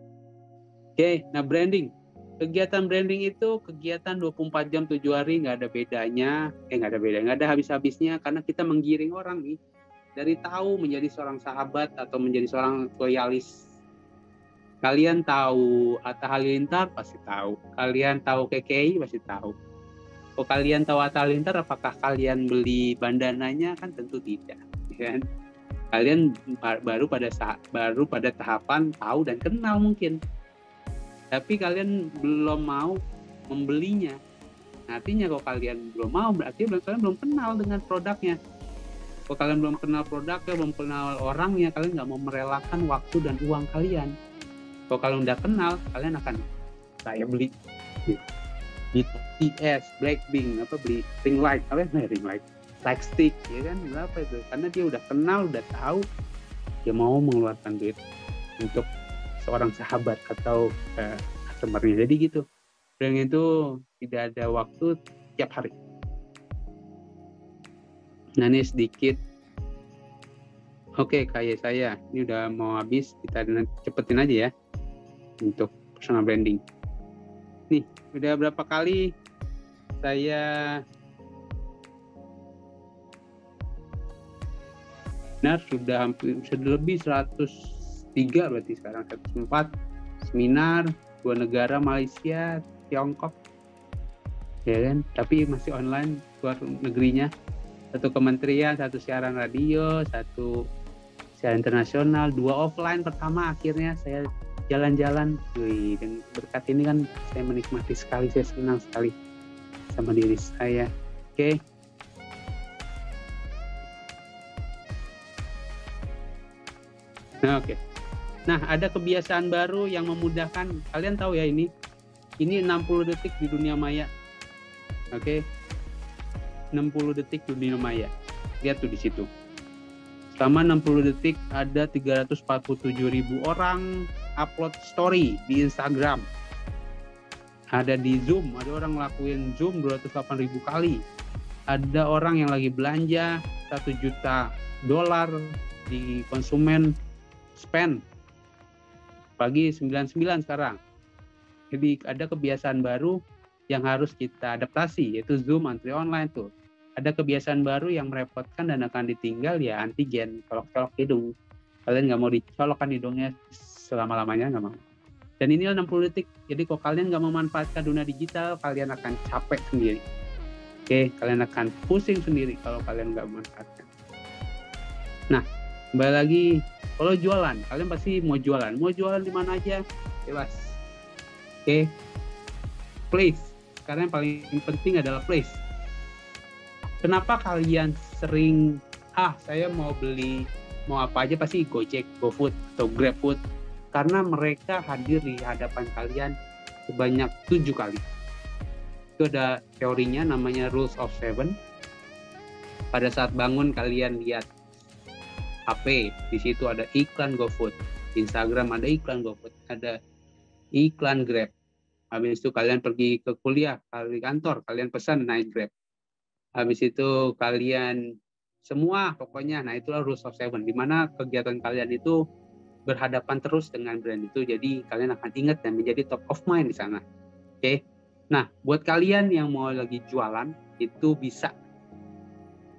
Oke, nah branding. Kegiatan branding itu kegiatan 24 jam 7 hari, nggak ada bedanya. Nggak ada habis-habisnya, karena kita menggiring orang nih. Dari tahu menjadi seorang sahabat atau menjadi seorang loyalis. Kalian tahu Atta Halilintar pasti tahu. Kalian tahu KKI pasti tahu. Kalau kalian tahu Atta Halilintar, apakah kalian beli bandananya? Kan tentu tidak. Kan? Kalian baru pada tahapan tahu dan kenal mungkin. Tapi kalian belum mau membelinya. Artinya kalau kalian belum mau, berarti kalian belum kenal dengan produknya. Kalau kalian belum kenal produknya, belum kenal orangnya, kalian nggak mau merelakan waktu dan uang kalian. Kalau kalian udah kenal, kalian akan saya beli BTS, Blackpink, beli ring light, ring light, light stick, ya kan, berapa itu? Karena dia udah kenal, udah tahu, dia mau mengeluarkan duit untuk seorang sahabat atau customer-nya. Jadi gitu. Brand itu tidak ada waktu tiap hari. Nah, ini sedikit. Oke, kayak saya ini udah mau habis, kita cepetin aja ya untuk personal branding. Nih, udah berapa kali saya sudah lebih 103 berarti sekarang, 104 seminar, 2 negara, Malaysia, Tiongkok, ya kan, tapi masih online luar negerinya, 1 kementerian, 1 siaran radio, 1 siaran internasional, 2 offline. Pertama akhirnya saya jalan-jalan, dan berkat ini kan saya menikmati sekali, saya senang sekali sama diri saya. Oke. Nah, oke. Nah, ada kebiasaan baru yang memudahkan. Kalian tahu ya, ini 60 detik di dunia maya. Oke. 60 detik di dunia maya. Lihat tuh di situ. Selama 60 detik ada 347.000 orang upload story di Instagram. Ada di Zoom, ada orang ngelakuin Zoom 208.000 kali. Ada orang yang lagi belanja $1 juta di konsumen spend. Pagi 99 sekarang. Jadi ada kebiasaan baru yang harus kita adaptasi, yaitu Zoom, antri online tuh. Ada kebiasaan baru yang merepotkan dan akan ditinggal, ya antigen, colok-colok hidung. Kalian nggak mau dicolokkan hidungnya selama-lamanya, nggak mau. Dan ini 60 detik, jadi kalau kalian nggak memanfaatkan dunia digital, kalian akan capek sendiri. Oke, kalian akan pusing sendiri kalau kalian nggak memanfaatkan. Nah, kembali lagi, kalau jualan, kalian pasti mau jualan di mana aja, bebas. Oke, place. Sekarang yang paling penting adalah place. Kenapa kalian sering, saya mau apa aja pasti Gojek, GoFood, atau GrabFood? Karena mereka hadir di hadapan kalian sebanyak 7 kali. Itu ada teorinya, namanya Rules of 7. Pada saat bangun kalian lihat HP, di situ ada iklan GoFood. Di Instagram ada iklan GoFood, ada iklan Grab. Habis itu kalian pergi ke kuliah, di kantor, kalian pesan naik Grab. Habis itu kalian semua pokoknya, nah itulah Rules of 7, di mana kegiatan kalian itu berhadapan terus dengan brand itu, jadi kalian akan ingat dan menjadi top of mind di sana. Oke. Nah, buat kalian yang mau lagi jualan, itu bisa.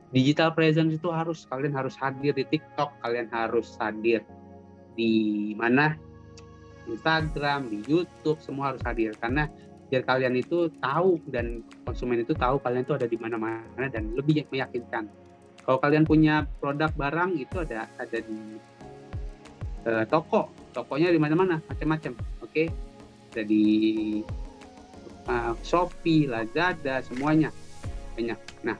Digital presence itu kalian harus hadir di TikTok, kalian harus hadir di mana? Instagram, di YouTube, semua harus hadir, karena biar kalian itu tahu dan konsumen itu tahu kalian itu ada di mana-mana dan lebih meyakinkan. Kalau kalian punya produk barang itu ada di tokonya di mana-mana, macam-macam. Oke. Ada di Shopee, Lazada, semuanya banyak. Nah,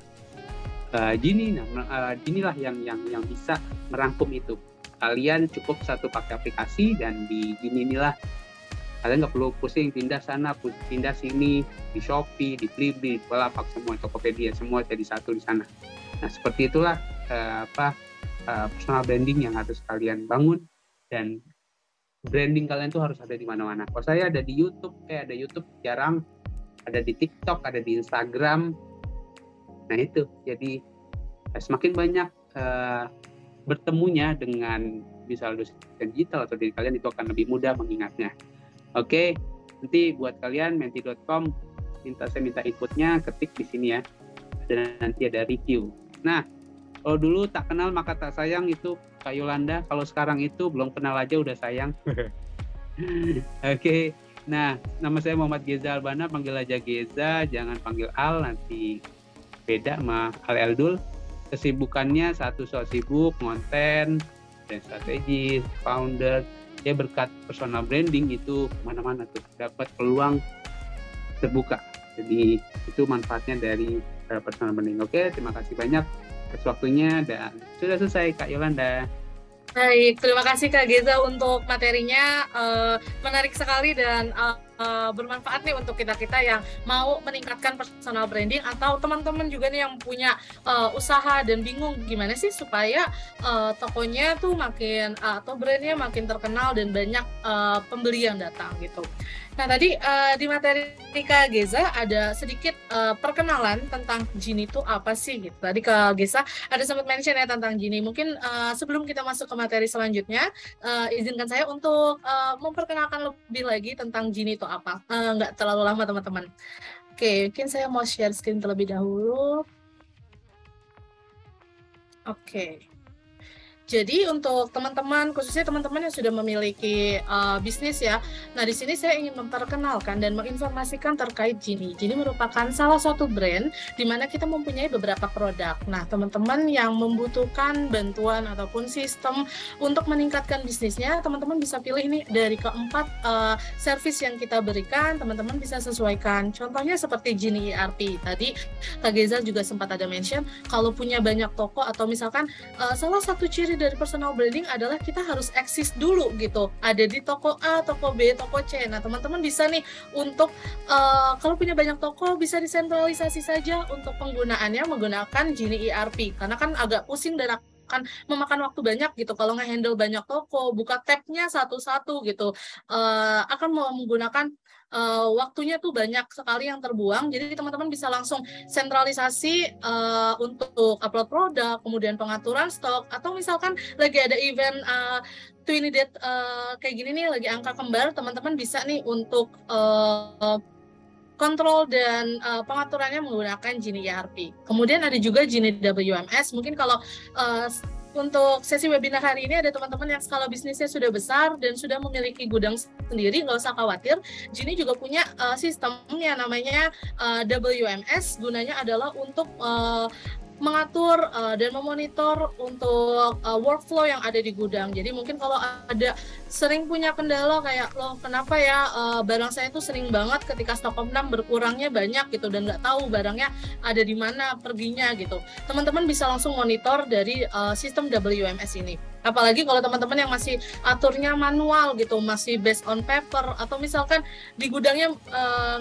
inilah yang bisa merangkum itu. Kalian cukup satu pakai aplikasi, dan di inilah kalian nggak perlu pusing pindah sana, pindah sini, di Shopee, di Blibli, di Bukalapak, semua Tokopedia, semua jadi satu di sana. Nah, seperti itulah personal branding yang harus kalian bangun, dan branding kalian tuh harus ada di mana-mana. Kalau saya ada di YouTube, ada YouTube jarang, ada di TikTok, ada di Instagram. Nah itu, jadi semakin banyak bertemunya dengan misalnya dosen digital atau diri kalian, itu akan lebih mudah mengingatnya. Oke, nanti buat kalian menti.com, saya minta inputnya, ketik di sini ya, dan nanti ada review. Nah, kalau dulu tak kenal maka tak sayang itu Kak Yolanda, kalau sekarang itu belum kenal aja udah sayang. Oke, nah nama saya Muhammad Geza Albana, panggil aja Geza, jangan panggil Al, nanti beda sama Al Eldul. Kesibukannya satu soal sibuk, konten, dan strategi, founder, ya berkat personal branding itu mana-mana tuh dapat peluang terbuka. Jadi itu manfaatnya dari personal branding. Oke, terima kasih banyak atas waktunya dan sudah selesai Kak Yolanda. Baik, terima kasih Kak Geza untuk materinya, menarik sekali dan bermanfaat nih untuk kita-kita yang mau meningkatkan personal branding, atau teman-teman juga nih yang punya usaha dan bingung gimana sih supaya tokonya tuh makin atau brandnya makin terkenal dan banyak pembeli yang datang gitu. Nah tadi di materi Kak Geza ada sedikit perkenalan tentang Gini itu apa sih gitu. Tadi Kak Geza ada sempat mention ya tentang Gini. Mungkin sebelum kita masuk ke materi selanjutnya, izinkan saya untuk memperkenalkan lebih lagi tentang Gini itu apa. Nggak terlalu lama teman-teman. Oke, mungkin saya mau share screen terlebih dahulu. Oke. Jadi untuk teman-teman, khususnya teman-teman yang sudah memiliki bisnis ya, nah di sini saya ingin memperkenalkan dan menginformasikan terkait Gini. Gini merupakan salah satu brand di mana kita mempunyai beberapa produk. Nah teman-teman yang membutuhkan bantuan ataupun sistem untuk meningkatkan bisnisnya, teman-teman bisa pilih nih dari keempat service yang kita berikan, teman-teman bisa sesuaikan. Contohnya seperti Gini ERP. Tadi Kak Geza juga sempat ada mention, kalau punya banyak toko atau misalkan salah satu ciri dari personal branding adalah kita harus eksis dulu gitu, ada di toko A, toko B, toko C. Nah teman-teman bisa nih untuk kalau punya banyak toko bisa disentralisasi saja untuk penggunaannya menggunakan Gini ERP, karena kan agak pusing dan akan memakan waktu banyak gitu kalau nge-handle banyak toko, buka tabnya satu-satu gitu, akan menggunakan waktunya tuh banyak sekali yang terbuang. Jadi teman-teman bisa langsung sentralisasi untuk upload produk, kemudian pengaturan stok, atau misalkan lagi ada event Twinny Date kayak gini nih, lagi angka kembar, teman-teman bisa nih untuk kontrol dan pengaturannya menggunakan Gini ERP. Kemudian ada juga Gini WMS. Mungkin kalau untuk sesi webinar hari ini ada teman-teman yang skala bisnisnya sudah besar dan sudah memiliki gudang sendiri, nggak usah khawatir. Gini juga punya sistem yang namanya WMS, gunanya adalah untuk mengatur dan memonitor untuk workflow yang ada di gudang. Jadi mungkin kalau ada sering punya kendala kayak, loh kenapa ya barang saya tuh sering banget ketika stok opnam berkurangnya banyak gitu dan nggak tahu barangnya ada di mana perginya gitu. Teman-teman bisa langsung monitor dari sistem WMS ini. Apalagi kalau teman-teman yang masih aturnya manual gitu, masih based on paper, atau misalkan di gudangnya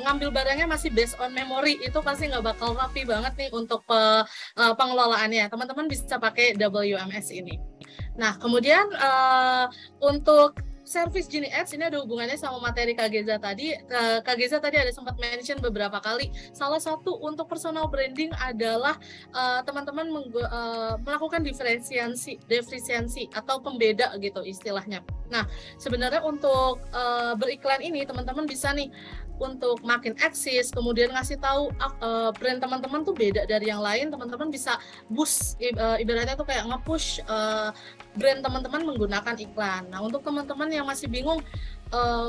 ngambil barangnya masih based on memory, itu pasti nggak bakal rapi banget nih untuk pengelolaannya. Teman-teman bisa pakai WMS ini. Nah, kemudian untuk service Gini Ads ini ada hubungannya sama materi Kak Geza tadi. Kak Geza tadi ada sempat mention beberapa kali. Salah satu untuk personal branding adalah teman-teman melakukan diferensiasi atau pembeda gitu istilahnya. Nah, sebenarnya untuk beriklan ini teman-teman bisa nih untuk makin eksis, kemudian ngasih tahu brand teman-teman tuh beda dari yang lain. Teman-teman bisa boost, ibaratnya tuh kayak nge-push brand teman-teman menggunakan iklan. Nah, untuk teman-teman yang masih bingung,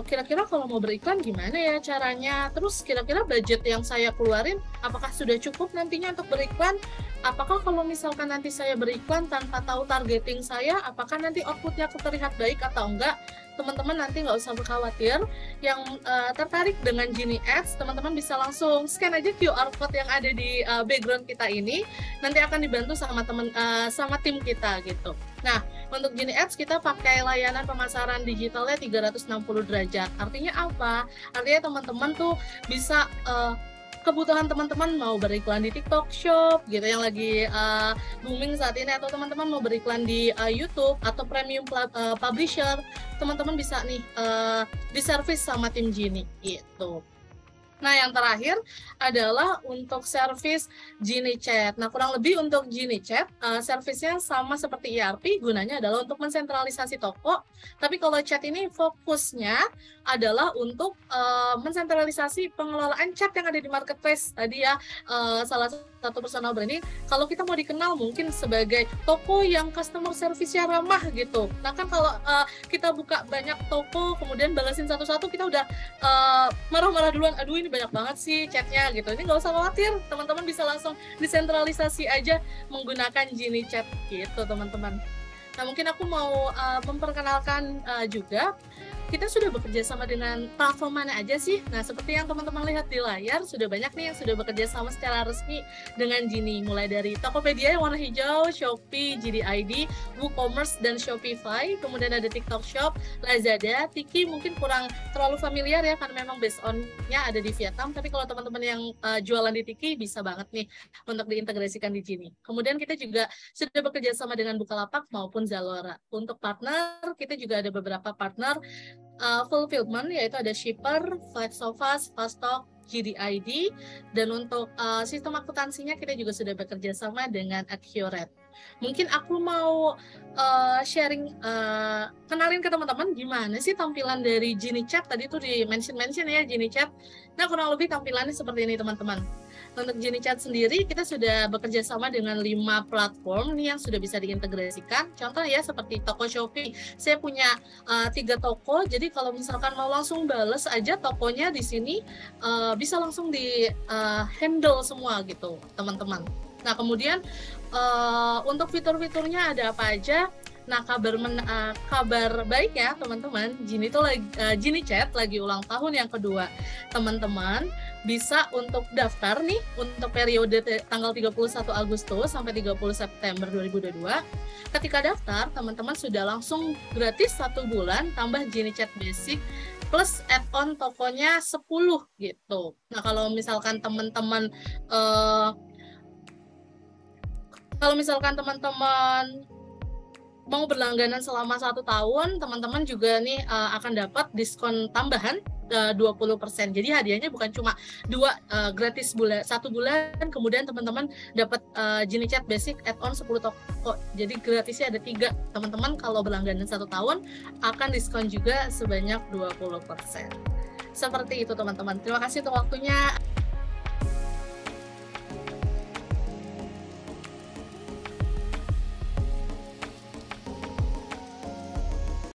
kira-kira kalau mau beriklan gimana ya caranya? Terus kira-kira budget yang saya keluarin, apakah sudah cukup nantinya untuk beriklan? Apakah kalau misalkan nanti saya beriklan tanpa tahu targeting saya, apakah nanti outputnya terlihat baik atau enggak? Teman-teman nanti nggak usah khawatir. Yang tertarik dengan Gini Ads, teman-teman bisa langsung scan aja QR code yang ada di background kita ini. Nanti akan dibantu sama sama tim kita gitu. Nah, untuk Gini Ads kita pakai layanan pemasaran digitalnya 360 derajat. Artinya apa? Artinya teman-teman tuh bisa kebutuhan teman-teman mau beriklan di TikTok Shop gitu yang lagi booming saat ini, atau teman-teman mau beriklan di YouTube atau premium publisher, teman-teman bisa nih diservis sama tim Genie gitu. Nah, yang terakhir adalah untuk servis Genie Chat. Nah, kurang lebih untuk Genie Chat, servisnya sama seperti ERP, gunanya adalah untuk mensentralisasi toko. Tapi kalau chat ini fokusnya adalah untuk mensentralisasi pengelolaan chat yang ada di marketplace. Tadi ya, salah satu personal branding, kalau kita mau dikenal mungkin sebagai toko yang customer service-nya ramah gitu. Nah, kan kalau kita buka banyak toko, kemudian balasin satu-satu, kita udah marah-marah duluan, aduh ini banyak banget sih chatnya gitu. Ini nggak usah khawatir, teman-teman bisa langsung disentralisasi aja menggunakan Genie Chat gitu teman-teman. Nah, mungkin aku mau memperkenalkan juga, kita sudah bekerja sama dengan platform mana aja sih? Nah, seperti yang teman-teman lihat di layar, sudah banyak nih yang sudah bekerja sama secara resmi dengan Genie. Mulai dari Tokopedia yang warna hijau, Shopee, Genie ID, WooCommerce, dan Shopify. Kemudian ada TikTok Shop, Lazada, Tiki mungkin kurang terlalu familiar ya, karena memang based on-nya ada di Vietnam. Tapi kalau teman-teman yang jualan di Tiki, bisa banget nih untuk diintegrasikan di Genie. Kemudian kita juga sudah bekerja sama dengan Bukalapak maupun Zalora. Untuk partner, kita juga ada beberapa partner fulfillment, yaitu ada Shipper, Five Sofas, Fasttalk, GDID, dan untuk sistem akuntansinya kita juga sudah bekerja sama dengan Accurate. Mungkin aku mau sharing, kenalin ke teman-teman gimana sih tampilan dari Genie Chat. Tadi tuh di mention ya Genie Chat. Nah, kurang lebih tampilannya seperti ini teman-teman. Untuk Genie Chat sendiri, kita sudah bekerja sama dengan 5 platform nih yang sudah bisa diintegrasikan. Contoh ya, seperti toko Shopee. Saya punya 3 toko, jadi kalau misalkan mau langsung bales aja tokonya di sini, bisa langsung di handle semua gitu, teman-teman. Nah, kemudian untuk fitur-fiturnya ada apa aja? Nah, kabar baik ya teman-teman, Genie Chat lagi ulang tahun yang kedua. Teman-teman bisa untuk daftar nih untuk periode tanggal 31 Agustus sampai 30 September 2022. Ketika daftar, teman-teman sudah langsung gratis 1 bulan tambah Genie Chat Basic plus add-on tokonya 10 gitu. Nah, kalau misalkan teman-teman mau berlangganan selama 1 tahun, teman-teman juga nih akan dapat diskon tambahan 20%. Jadi hadiahnya bukan cuma 2 gratis 1 bulan, kemudian teman-teman dapat Genie Chat Basic add-on 10 toko. Jadi gratisnya ada 3. Teman-teman kalau berlangganan 1 tahun akan diskon juga sebanyak 20%. Seperti itu teman-teman. Terima kasih untuk waktunya.